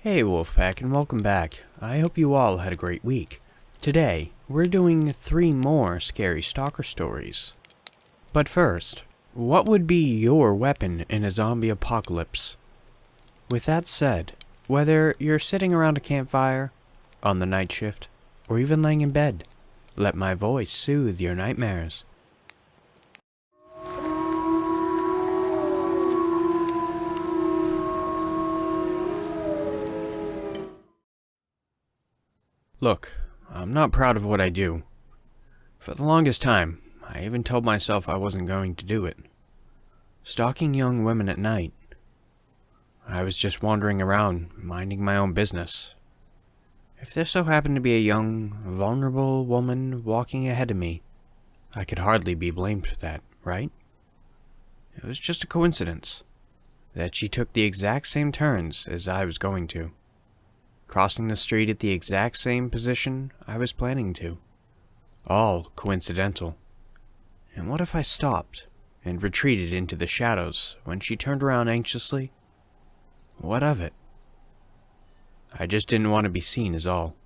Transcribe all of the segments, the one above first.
Hey Wolfpack, and welcome back. I hope you all had a great week. Today, we're doing 3 more scary stalker stories. But first, what would be your weapon in a zombie apocalypse? With that said, whether you're sitting around a campfire, on the night shift, or even laying in bed, let my voice soothe your nightmares. Look, I'm not proud of what I do. For the longest time, I even told myself I wasn't going to do it. Stalking young women at night. I was just wandering around, minding my own business. If there so happened to be a young, vulnerable woman walking ahead of me, I could hardly be blamed for that, right? It was just a coincidence that she took the exact same turns as I was going to, crossing the street at the exact same position I was planning to. All coincidental. And what if I stopped and retreated into the shadows when she turned around anxiously? What of it? I just didn't want to be seen is all.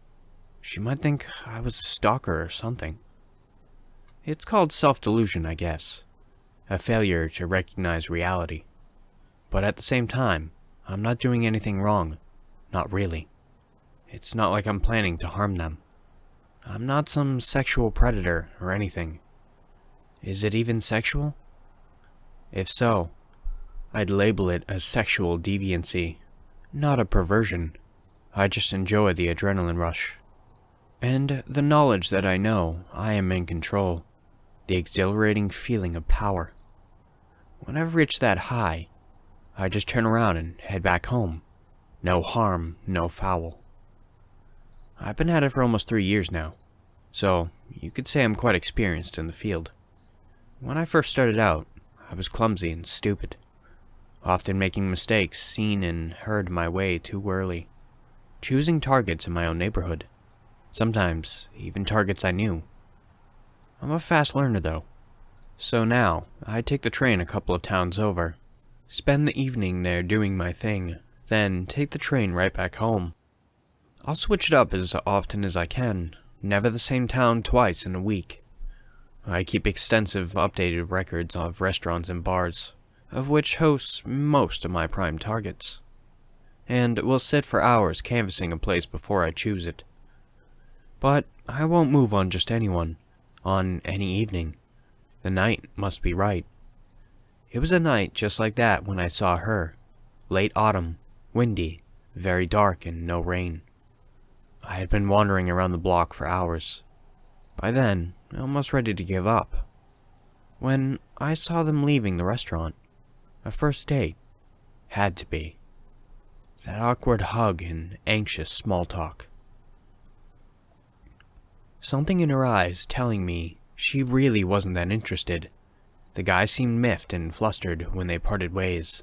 She might think I was a stalker or something. It's called self-delusion, I guess. A failure to recognize reality. But at the same time, I'm not doing anything wrong. Not really. It's not like I'm planning to harm them. I'm not some sexual predator or anything. Is it even sexual? If so, I'd label it as sexual deviancy, not a perversion. I just enjoy the adrenaline rush. And the knowledge that I know I am in control. The exhilarating feeling of power. When I've reached that high, I just turn around and head back home. No harm, no foul. I've been at it for almost 3 years now, so you could say I'm quite experienced in the field. When I first started out, I was clumsy and stupid, often making mistakes seen and heard my way too early, choosing targets in my own neighborhood, sometimes even targets I knew. I'm a fast learner though, so now I take the train a couple of towns over, spend the evening there doing my thing, then take the train right back home. I'll switch it up as often as I can, never the same town twice in a week. I keep extensive updated records of restaurants and bars, of which hosts most of my prime targets, and will sit for hours canvassing a place before I choose it. But I won't move on just anyone, on any evening. The night must be right. It was a night just like that when I saw her. Late autumn, windy, very dark and no rain. I had been wandering around the block for hours. By then, almost ready to give up. When I saw them leaving the restaurant. A first date. Had to be. That awkward hug and anxious small talk. Something in her eyes telling me she really wasn't that interested. The guy seemed miffed and flustered when they parted ways.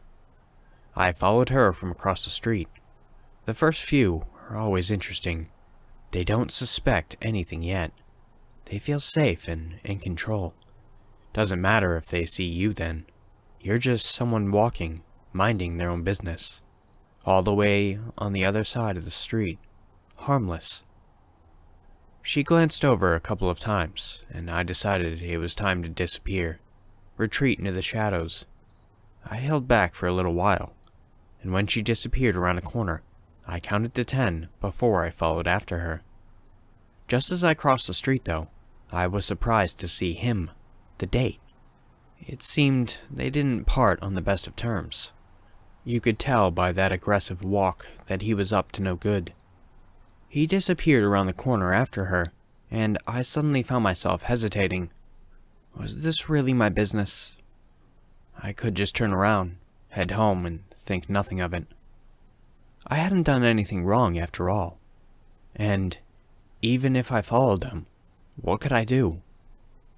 I followed her from across the street. The first few are always interesting. They don't suspect anything yet. They feel safe and in control. Doesn't matter if they see you then. You're just someone walking, minding their own business. All the way on the other side of the street. Harmless. She glanced over a couple of times, and I decided it was time to disappear. Retreat into the shadows. I held back for a little while, and when she disappeared around a corner, I counted to 10 before I followed after her. Just as I crossed the street though, I was surprised to see him, the date. It seemed they didn't part on the best of terms. You could tell by that aggressive walk that he was up to no good. He disappeared around the corner after her, and I suddenly found myself hesitating. Was this really my business? I could just turn around, head home, and think nothing of it. I hadn't done anything wrong after all. And even if I followed them, what could I do?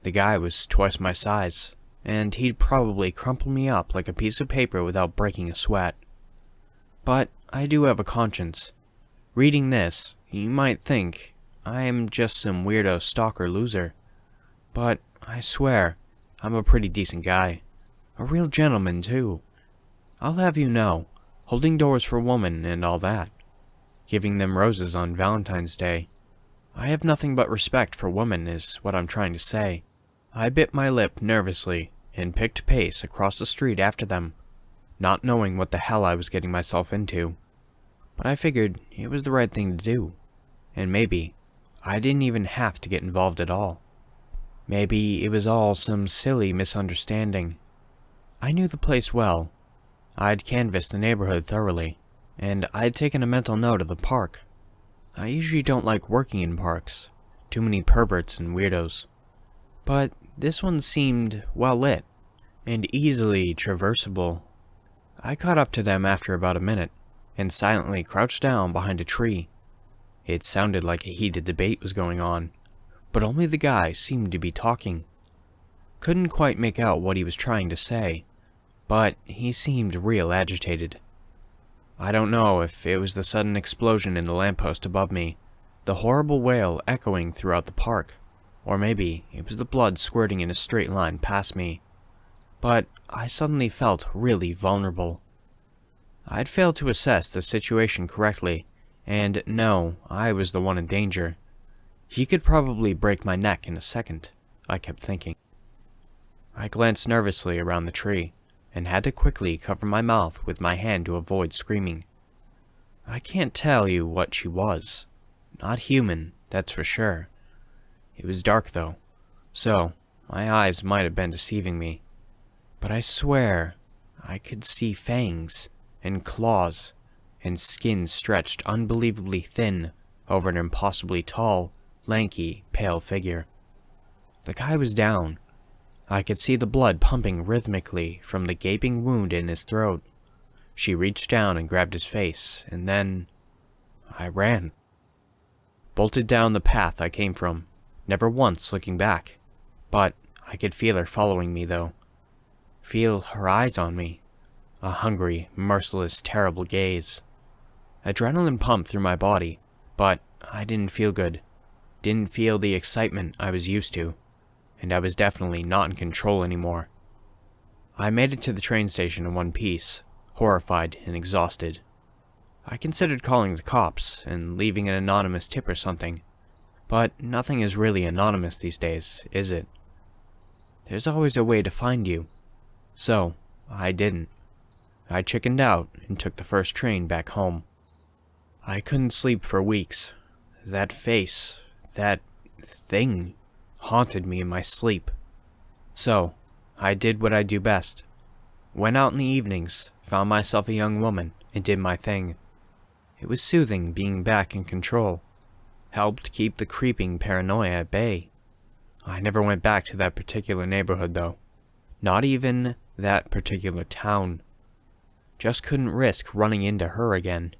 The guy was twice my size, and he'd probably crumple me up like a piece of paper without breaking a sweat. But I do have a conscience. Reading this, you might think I am just some weirdo stalker loser. But I swear, I'm a pretty decent guy. A real gentleman, too. I'll have you know, holding doors for women and all that. giving them roses on Valentine's Day. I have nothing but respect for women is what I'm trying to say. I bit my lip nervously and picked pace across the street after them, not knowing what the hell I was getting myself into. But I figured it was the right thing to do, and maybe I didn't even have to get involved at all. Maybe it was all some silly misunderstanding. I knew the place well. I'd canvassed the neighborhood thoroughly, and I'd taken a mental note of the park. I usually don't like working in parks, too many perverts and weirdos. But this one seemed well lit, and easily traversable. I caught up to them after about a minute, and silently crouched down behind a tree. It sounded like a heated debate was going on, but only the guy seemed to be talking. Couldn't quite make out what he was trying to say, but he seemed real agitated. I don't know if it was the sudden explosion in the lamppost above me, the horrible wail echoing throughout the park, or maybe it was the blood squirting in a straight line past me, but I suddenly felt really vulnerable. I'd failed to assess the situation correctly, and no, I was the one in danger. He could probably break my neck in a second, I kept thinking. I glanced nervously around the tree, and had to quickly cover my mouth with my hand to avoid screaming. I can't tell you what she was. Not human, that's for sure. It was dark though, so my eyes might have been deceiving me. But I swear, I could see fangs, and claws, and skin stretched unbelievably thin over an impossibly tall, lanky, pale figure. The guy was down. I could see the blood pumping rhythmically from the gaping wound in his throat. She reached down and grabbed his face, and then I ran. Bolted down the path I came from, never once looking back. But I could feel her following me though. Feel her eyes on me. A hungry, merciless, terrible gaze. Adrenaline pumped through my body, but I didn't feel good. Didn't feel the excitement I was used to, and I was definitely not in control anymore. I made it to the train station in one piece, horrified and exhausted. I considered calling the cops and leaving an anonymous tip or something, but nothing is really anonymous these days, is it? There's always a way to find you. So, I didn't. I chickened out and took the first train back home. I couldn't sleep for weeks. That face, that thing, haunted me in my sleep. So, I did what I do best. Went out in the evenings, found myself a young woman, and did my thing. It was soothing being back in control. Helped keep the creeping paranoia at bay. I never went back to that particular neighborhood though. Not even that particular town. Just couldn't risk running into her again.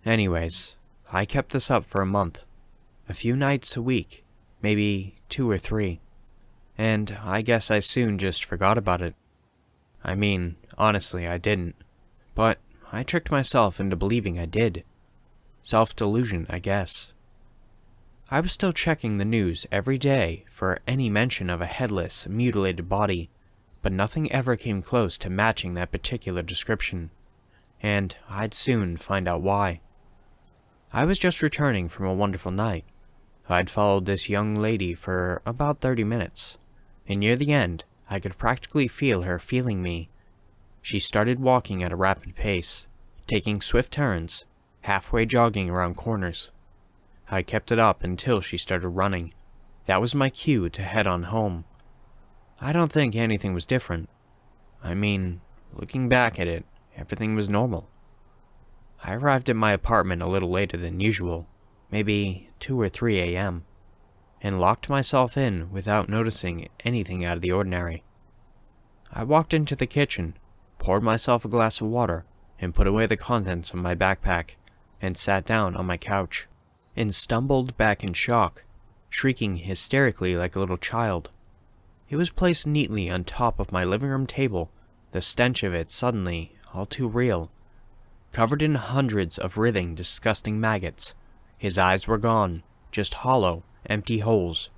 Anyways, I kept this up for a month. A few nights a week, maybe 2 or 3. And I guess I soon just forgot about it. I mean, honestly, I didn't. But I tricked myself into believing I did. Self-delusion, I guess. I was still checking the news every day for any mention of a headless, mutilated body, but nothing ever came close to matching that particular description, and I'd soon find out why. I was just returning from a wonderful night. I'd followed this young lady for about 30 minutes, and near the end, I could practically feel her feeling me. She started walking at a rapid pace, taking swift turns, halfway jogging around corners. I kept it up until she started running. That was my cue to head on home. I don't think anything was different. I mean, looking back at it, everything was normal. I arrived at my apartment a little later than usual, maybe 2 or 3 a.m., and locked myself in without noticing anything out of the ordinary. I walked into the kitchen, poured myself a glass of water, and put away the contents of my backpack, and sat down on my couch, and stumbled back in shock, shrieking hysterically like a little child. It was placed neatly on top of my living room table, the stench of it suddenly all too real. Covered in hundreds of writhing, disgusting maggots. His eyes were gone, just hollow, empty holes.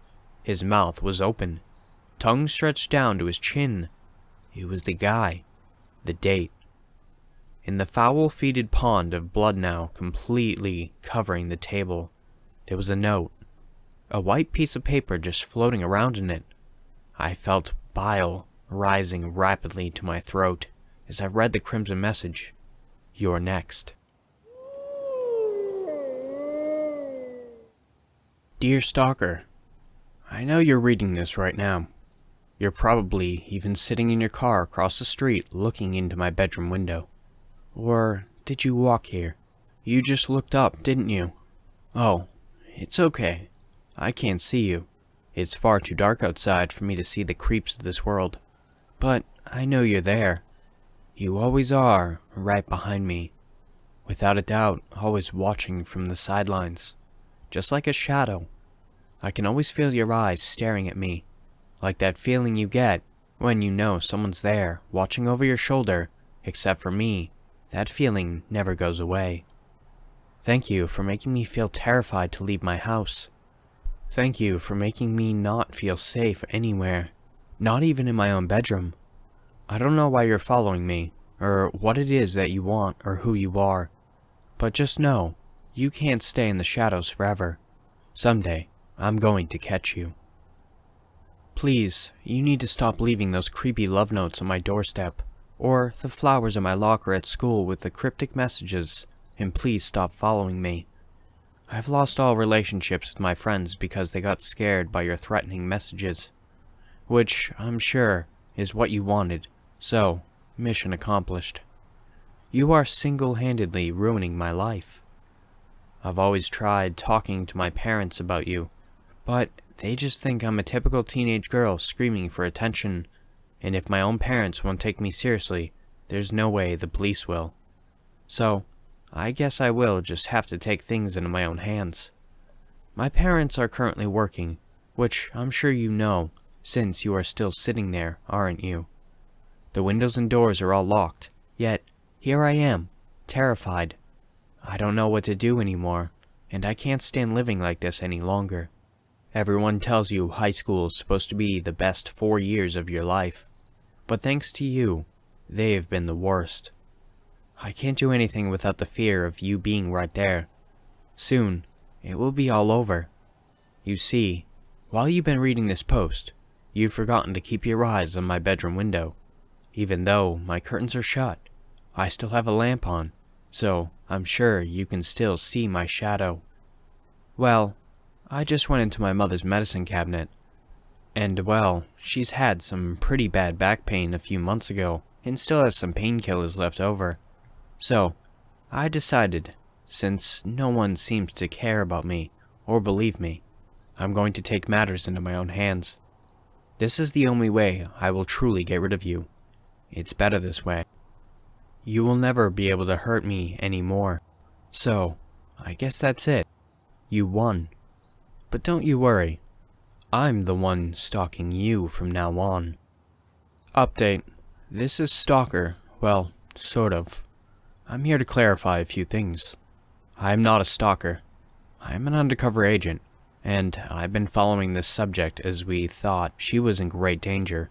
His mouth was open, tongue stretched down to his chin. It was the guy, the date. In the foul-fetid pond of blood now completely covering the table, there was a note. A white piece of paper just floating around in it. I felt bile rising rapidly to my throat as I read the crimson message. You're next. Dear Stalker, I know you're reading this right now. You're probably even sitting in your car across the street looking into my bedroom window. Or did you walk here? You just looked up, didn't you? Oh, it's okay. I can't see you. It's far too dark outside for me to see the creeps of this world. But I know you're there. You always are, right behind me. Without a doubt, always watching from the sidelines. Just like a shadow. I can always feel your eyes staring at me. Like that feeling you get when you know someone's there, watching over your shoulder, except for me. That feeling never goes away. Thank you for making me feel terrified to leave my house. Thank you for making me not feel safe anywhere, not even in my own bedroom. I don't know why you're following me, or what it is that you want, or who you are, but just know, you can't stay in the shadows forever. Someday, I'm going to catch you. Please, you need to stop leaving those creepy love notes on my doorstep, or the flowers in my locker at school with the cryptic messages, and please stop following me. I've lost all relationships with my friends because they got scared by your threatening messages, which, I'm sure, is what you wanted, so, mission accomplished. You are single-handedly ruining my life. I've always tried talking to my parents about you, but they just think I'm a typical teenage girl screaming for attention, and if my own parents won't take me seriously, there's no way the police will. So, I guess I will just have to take things into my own hands. My parents are currently working, which I'm sure you know, since you are still sitting there, aren't you? The windows and doors are all locked, yet here I am, terrified. I don't know what to do anymore, and I can't stand living like this any longer. Everyone tells you high school is supposed to be the best 4 years of your life, but thanks to you, they have been the worst. I can't do anything without the fear of you being right there. Soon, it will be all over. You see, while you've been reading this post, you've forgotten to keep your eyes on my bedroom window. Even though my curtains are shut, I still have a lamp on, so I'm sure you can still see my shadow. Well, I just went into my mother's medicine cabinet, and well, she's had some pretty bad back pain a few months ago, and still has some painkillers left over. So, I decided, since no one seems to care about me, or believe me, I'm going to take matters into my own hands. This is the only way I will truly get rid of you. It's better this way. You will never be able to hurt me anymore. So, I guess that's it. You won. But don't you worry. I'm the one stalking you from now on. Update. This is Stalker. Well, sort of. I'm here to clarify a few things. I'm not a stalker. I'm an undercover agent, and I've been following this subject as we thought she was in great danger.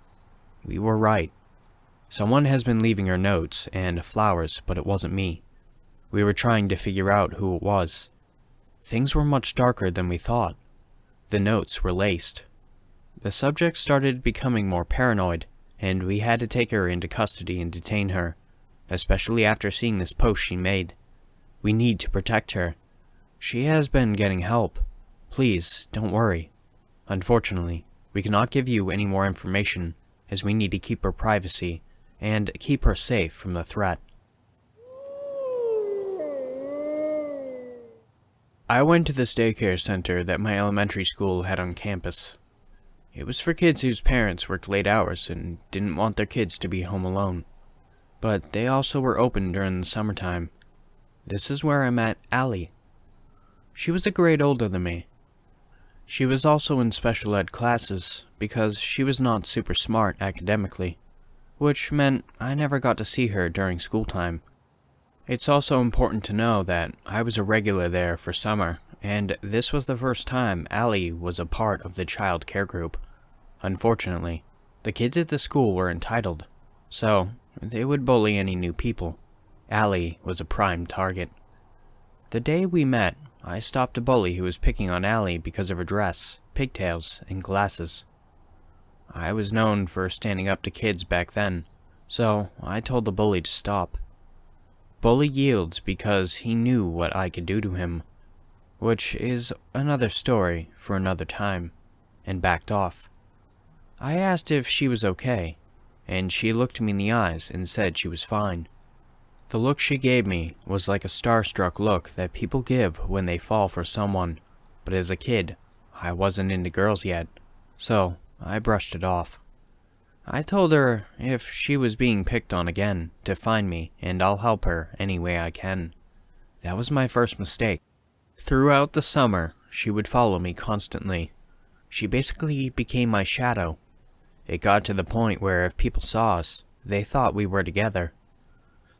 We were right. Someone has been leaving her notes and flowers, but it wasn't me. We were trying to figure out who it was. Things were much darker than we thought. The notes were laced. The subject started becoming more paranoid, and we had to take her into custody and detain her, especially after seeing this post she made. We need to protect her. She has been getting help. Please, don't worry. Unfortunately, we cannot give you any more information, as we need to keep her privacy, and keep her safe from the threat. I went to this daycare center that my elementary school had on campus. It was for kids whose parents worked late hours and didn't want their kids to be home alone. But they also were open during the summertime. This is where I met Allie. She was a grade older than me. She was also in special ed classes because she was not super smart academically, which meant I never got to see her during school time. It's also important to know that I was a regular there for summer, and this was the first time Allie was a part of the child care group. Unfortunately, the kids at the school were entitled, so they would bully any new people. Allie was a prime target. The day we met, I stopped a bully who was picking on Allie because of her dress, pigtails, and glasses. I was known for standing up to kids back then, so I told the bully to stop. Bully yields because he knew what I could do to him, which is another story for another time, and backed off. I asked if she was okay, and she looked me in the eyes and said she was fine. The look she gave me was like a starstruck look that people give when they fall for someone, but as a kid, I wasn't into girls yet, so I brushed it off. I told her if she was being picked on again, to find me, and I'll help her any way I can. That was my first mistake. Throughout the summer, she would follow me constantly. She basically became my shadow. It got to the point where if people saw us, they thought we were together.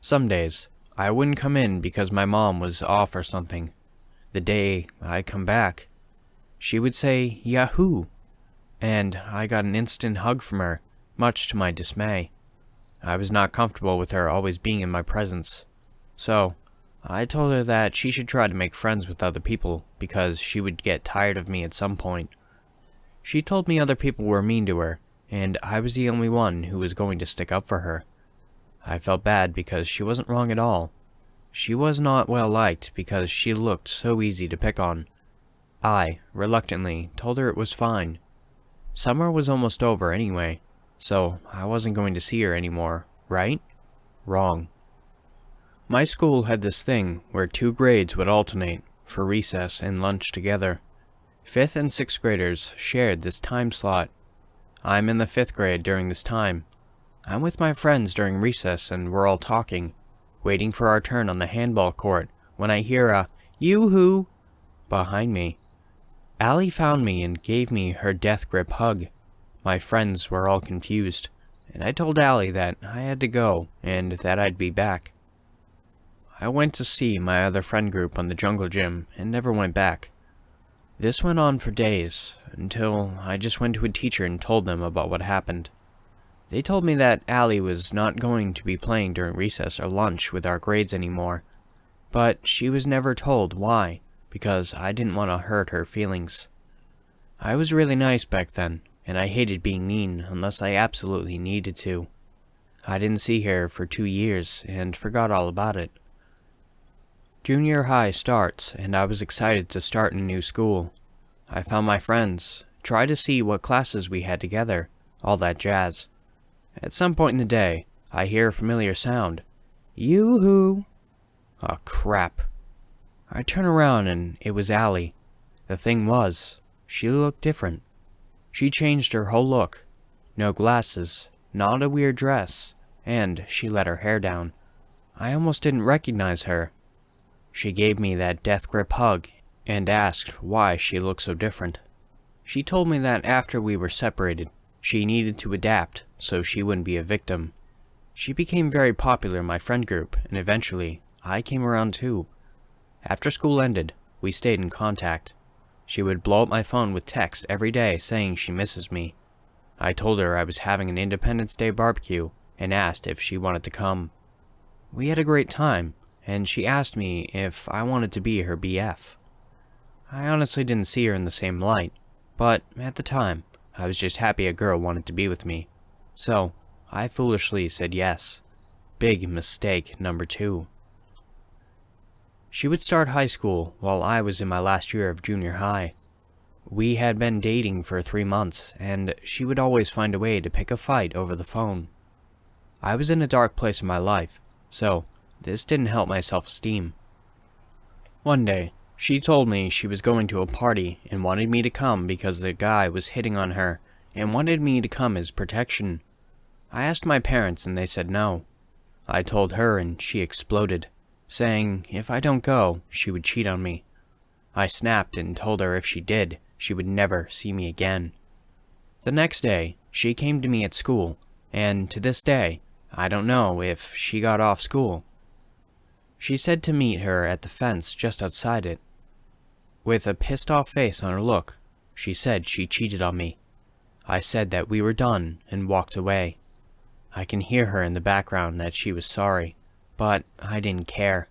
Some days, I wouldn't come in because my mom was off or something. The day I come back, she would say, "Yahoo!" and I got an instant hug from her, much to my dismay. I was not comfortable with her always being in my presence, so I told her that she should try to make friends with other people because she would get tired of me at some point. She told me other people were mean to her, and I was the only one who was going to stick up for her. I felt bad because she wasn't wrong at all. She was not well liked because she looked so easy to pick on. I, reluctantly, told her it was fine. Summer was almost over anyway, so I wasn't going to see her anymore, right? Wrong. My school had this thing where 2 grades would alternate for recess and lunch together. 5th and 6th graders shared this time slot. I'm in the 5th grade during this time. I'm with my friends during recess and we're all talking, waiting for our turn on the handball court when I hear a "Yoo-hoo" behind me. Allie found me and gave me her death grip hug. My friends were all confused, and I told Allie that I had to go and that I'd be back. I went to see my other friend group on the jungle gym and never went back. This went on for days, until I just went to a teacher and told them about what happened. They told me that Allie was not going to be playing during recess or lunch with our grades anymore, but she was never told why, because I didn't want to hurt her feelings. I was really nice back then, and I hated being mean unless I absolutely needed to. I didn't see her for 2 years and forgot all about it. Junior high starts, and I was excited to start in a new school. I found my friends, tried to see what classes we had together, all that jazz. At some point in the day, I hear a familiar sound. Yoo-hoo! Oh, crap. I turn around and it was Allie. The thing was, she looked different. She changed her whole look. No glasses, not a weird dress, and she let her hair down. I almost didn't recognize her. She gave me that death grip hug and asked why she looked so different. She told me that after we were separated, she needed to adapt so she wouldn't be a victim. She became very popular in my friend group, and eventually, I came around too. After school ended, we stayed in contact. She would blow up my phone with text every day saying she misses me. I told her I was having an Independence Day barbecue and asked if she wanted to come. We had a great time, and she asked me if I wanted to be her BF. I honestly didn't see her in the same light, but at the time, I was just happy a girl wanted to be with me. So, I foolishly said yes. Big mistake number 2. She would start high school while I was in my last year of junior high. We had been dating for 3 months, and she would always find a way to pick a fight over the phone. I was in a dark place in my life, so this didn't help my self-esteem. One day, she told me she was going to a party and wanted me to come because the guy was hitting on her and wanted me to come as protection. I asked my parents and they said no. I told her and she exploded, saying if I don't go, she would cheat on me. I snapped and told her if she did, she would never see me again. The next day, she came to me at school, and to this day, I don't know if she got off school. She said to meet her at the fence just outside it. With a pissed-off face on her look, she said she cheated on me. I said that we were done and walked away. I can hear her in the background that she was sorry, but I didn't care.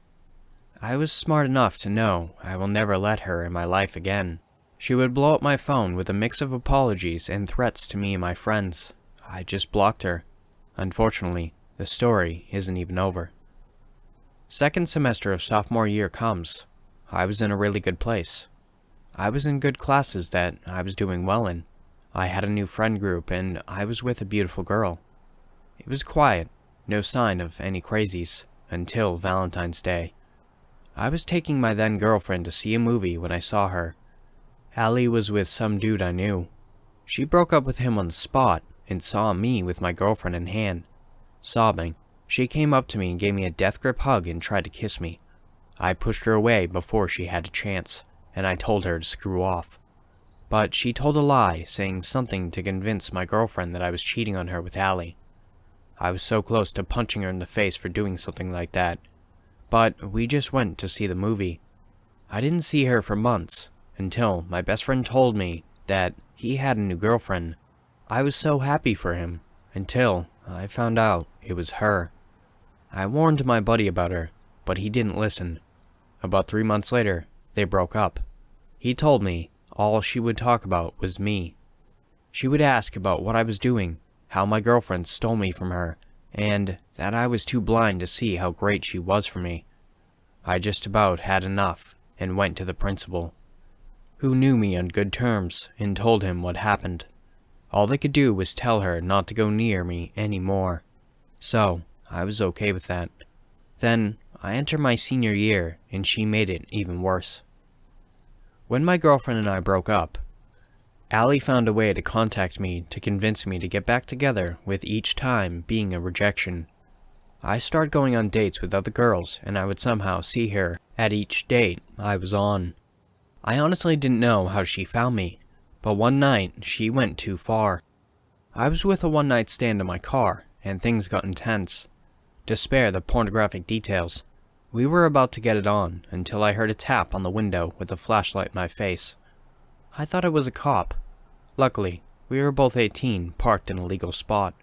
I was smart enough to know I will never let her in my life again. She would blow up my phone with a mix of apologies and threats to me and my friends. I just blocked her. Unfortunately, the story isn't even over. Second semester of sophomore year comes. I was in a really good place. I was in good classes that I was doing well in. I had a new friend group and I was with a beautiful girl. It was quiet, no sign of any crazies, until Valentine's Day. I was taking my then girlfriend to see a movie when I saw her. Allie was with some dude I knew. She broke up with him on the spot and saw me with my girlfriend in hand. Sobbing, she came up to me and gave me a death grip hug and tried to kiss me. I pushed her away before she had a chance, and I told her to screw off. But she told a lie, saying something to convince my girlfriend that I was cheating on her with Allie. I was so close to punching her in the face for doing something like that. But we just went to see the movie. I didn't see her for months, until my best friend told me that he had a new girlfriend. I was so happy for him, until I found out it was her. I warned my buddy about her, but he didn't listen. About 3 months later, they broke up. He told me all she would talk about was me. She would ask about what I was doing, how my girlfriend stole me from her, and that I was too blind to see how great she was for me. I just about had enough and went to the principal, who knew me on good terms, and told him what happened. All they could do was tell her not to go near me anymore. So, I was okay with that. Then, I entered my senior year, and she made it even worse. When my girlfriend and I broke up, Allie found a way to contact me to convince me to get back together, with each time being a rejection. I started going on dates with other girls, and I would somehow see her at each date I was on. I honestly didn't know how she found me, but one night she went too far. I was with a one-night stand in my car, and things got intense. To spare the pornographic details, we were about to get it on until I heard a tap on the window with a flashlight in my face. I thought it was a cop. Luckily, we were both 18, parked in a legal spot.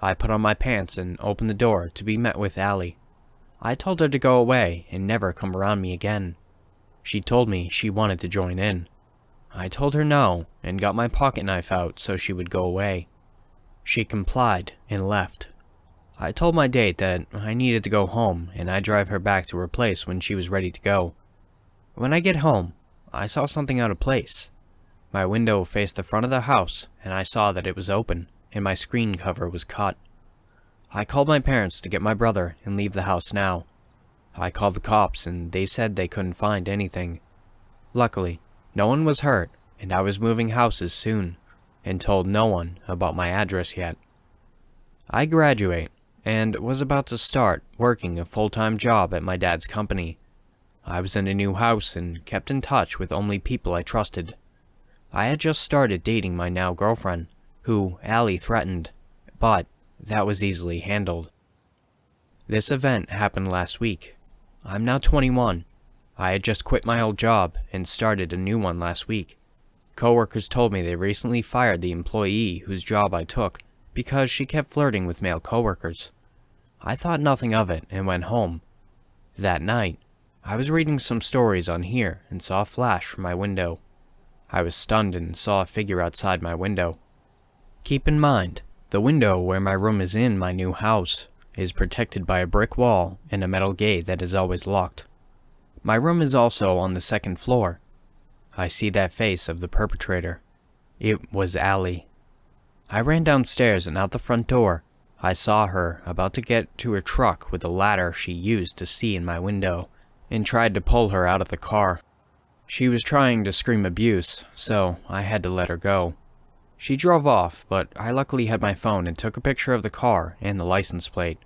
I put on my pants and opened the door to be met with Allie. I told her to go away and never come around me again. She told me she wanted to join in. I told her no and got my pocket knife out so she would go away. She complied and left. I told my date that I needed to go home and I'd drive her back to her place when she was ready to go. When I get home, I saw something out of place. My window faced the front of the house and I saw that it was open and my screen cover was cut. I called my parents to get my brother and leave the house now. I called the cops and they said they couldn't find anything. Luckily, no one was hurt and I was moving houses soon and told no one about my address yet. I graduate and was about to start working a full-time job at my dad's company. I was in a new house and kept in touch with only people I trusted. I had just started dating my now girlfriend, who Allie threatened, but that was easily handled. This event happened last week. I'm now 21. I had just quit my old job and started a new one last week. Coworkers told me they recently fired the employee whose job I took because she kept flirting with male coworkers. I thought nothing of it and went home. That night, I was reading some stories on here and saw a flash from my window. I was stunned and saw a figure outside my window. Keep in mind, the window where my room is in my new house is protected by a brick wall and a metal gate that is always locked. My room is also on the second floor. I see that face of the perpetrator. It was Allie. I ran downstairs and out the front door. I saw her about to get to her truck with a ladder she used to see in my window, and tried to pull her out of the car. She was trying to scream abuse, so I had to let her go. She drove off, but I luckily had my phone and took a picture of the car and the license plate.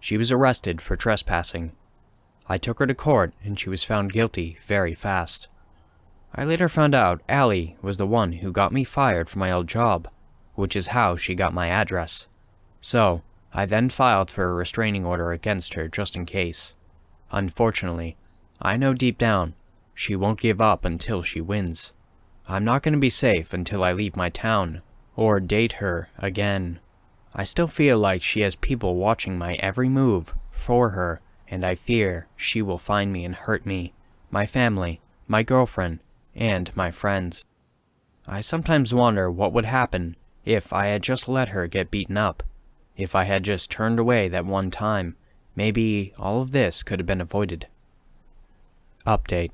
She was arrested for trespassing. I took her to court and she was found guilty very fast. I later found out Allie was the one who got me fired from my old job, which is how she got my address. So, I then filed for a restraining order against her just in case. Unfortunately, I know deep down, she won't give up until she wins. I'm not going to be safe until I leave my town, or date her again. I still feel like she has people watching my every move for her, and I fear she will find me and hurt me, my family, my girlfriend, and my friends. I sometimes wonder what would happen if I had just let her get beaten up. If I had just turned away that one time, maybe all of this could have been avoided. Update.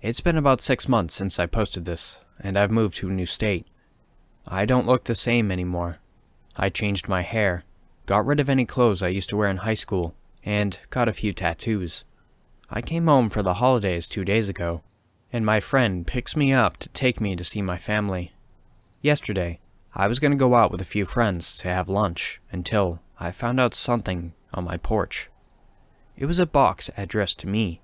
It's been about 6 months since I posted this, and I've moved to a new state. I don't look the same anymore. I changed my hair, got rid of any clothes I used to wear in high school, and got a few tattoos. I came home for the holidays 2 days ago, and my friend picks me up to take me to see my family. Yesterday, I was going to go out with a few friends to have lunch until I found out something on my porch. It was a box addressed to me.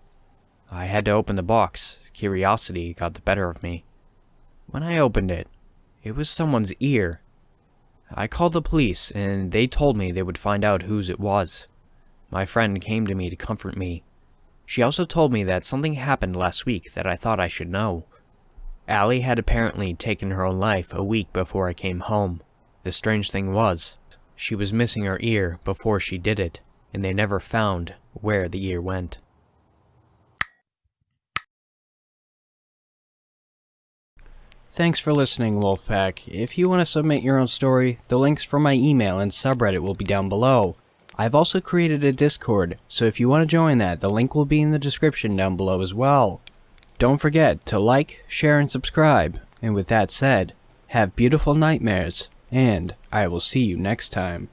I had to open the box. Curiosity got the better of me. When I opened it, it was someone's ear. I called the police, and they told me they would find out whose it was. My friend came to me to comfort me. She also told me that something happened last week that I thought I should know. Allie had apparently taken her own life a week before I came home. The strange thing was, she was missing her ear before she did it, and they never found where the ear went. Thanks for listening, Wolfpack. If you want to submit your own story, the links for my email and subreddit will be down below. I've also created a Discord, so if you want to join that, the link will be in the description down below as well. Don't forget to like, share, and subscribe. And with that said, have beautiful nightmares, and I will see you next time.